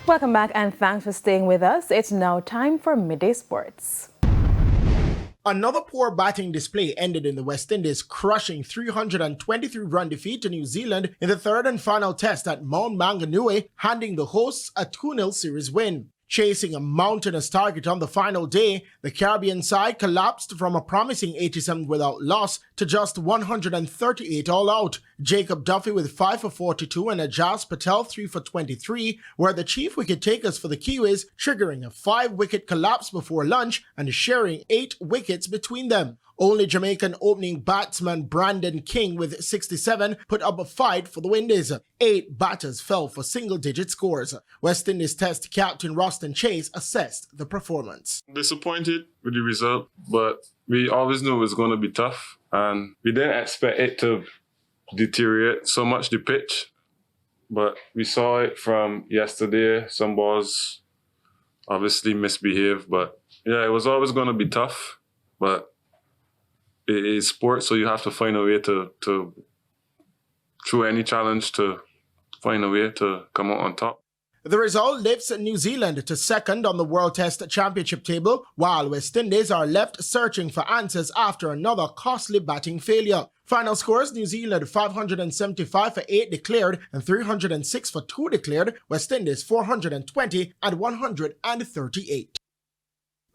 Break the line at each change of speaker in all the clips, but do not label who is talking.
Welcome back and thanks for staying with us. It's now time for Midday Sports.
Another poor batting display ended in the West Indies crushing 323-run defeat to New Zealand in the third and final test at Mount Maunganui, handing the hosts a 2-0 series win. Chasing a mountainous target on the final day, the Caribbean side collapsed from a promising 87 without loss to just 138 all out. Jacob Duffy with 5 for 42 and Ajaz Patel 3 for 23 were the chief wicket takers for the Kiwis, triggering a 5-wicket collapse before lunch and sharing 8 wickets between them. Only Jamaican opening batsman Brandon King with 67 put up a fight for the Windies. 8 batters fell for single-digit scores. West Indies Test captain Roston Chase assessed the performance.
Disappointed with the result, but we always knew it was going to be tough, and we didn't expect it to deteriorate so much, the pitch. But we saw it from yesterday. Some balls obviously misbehaved, but yeah, it was always going to be tough, but it is sports, so you have to find a way to through any challenge, to find a way to come out on top.
The result lifts New Zealand to second on the World Test Championship table, while West Indies are left searching for answers after another costly batting failure. Final scores: New Zealand 575 for 8 declared and 306 for 2 declared, West Indies 420 and 138.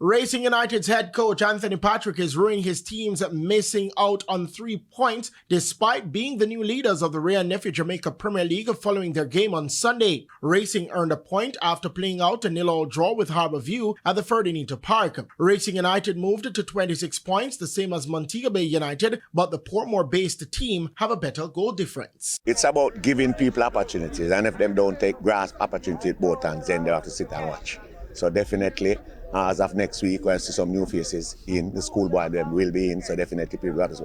Racing United's head coach Anthony Patrick is ruining his teams, missing out on 3 points despite being the new leaders of the Ray and Nephew Jamaica Premier League following their game on Sunday. Racing earned a point after playing out a 0-0 draw with Harbour View at the Ferdinand Park. Racing United moved to 26 points, the same as Montego Bay United, but the Portmore-based team have a better goal difference.
It's about giving people opportunities, and if them don't take grasp opportunity with both hands, then they have to sit and watch. So definitely, as of next week, we'll see some new faces in. The schoolboy them will be in, so definitely people got to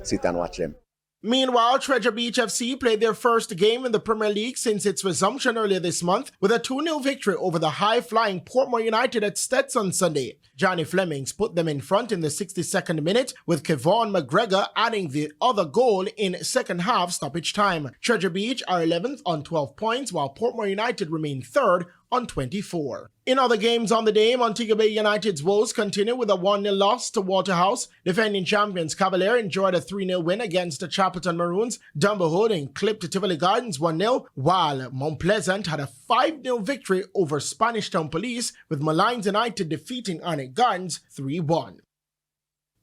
sit and watch them.
Meanwhile, Treasure Beach FC played their first game in the Premier League since its resumption earlier this month with a 2-0 victory over the high-flying Portmore United at Stetson Sunday. Johnny Flemings put them in front in the 62nd minute, with Kevon McGregor adding the other goal in second half stoppage time. Treasure Beach are 11th on 12 points, while Portmore United remain 3rd on 24. In other games on the day, Montego Bay United's woes continue with a 1-0 loss to Waterhouse. Defending champions Cavalier enjoyed a 3-0 win against the Chapelton Maroons. Dumbo Holding clipped Tivoli Gardens 1-0, while Mount Pleasant had a 5-0 victory over Spanish Town Police, with Malines United defeating Arnett Gardens 3-1.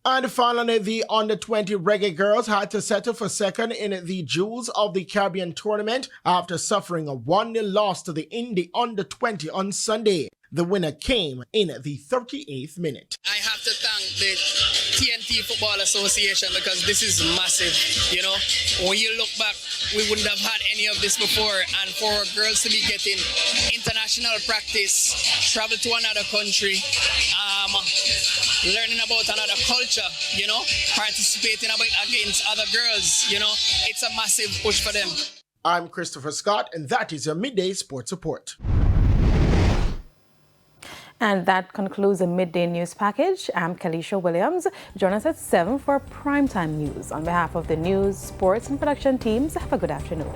And finally, the under-20 reggae girls had to settle for second in the Jewels of the Caribbean tournament after suffering a 1-0 loss to the Indy under-20 on Sunday. The winner came in the 38th minute.
I have to thank the TNT Football Association because this is massive, you know. When you look back, we wouldn't have had any of this before, and for girls to be getting international practice, travel to another country, learning about another culture, you know, participating against other girls, you know, it's a massive push for them.
I'm Christopher Scott, and that is your Midday Sports Report.
And that concludes the Midday News Package. I'm Kalisha Williams. Join us at 7 for Primetime News. On behalf of the news, sports, and production teams, have a good afternoon.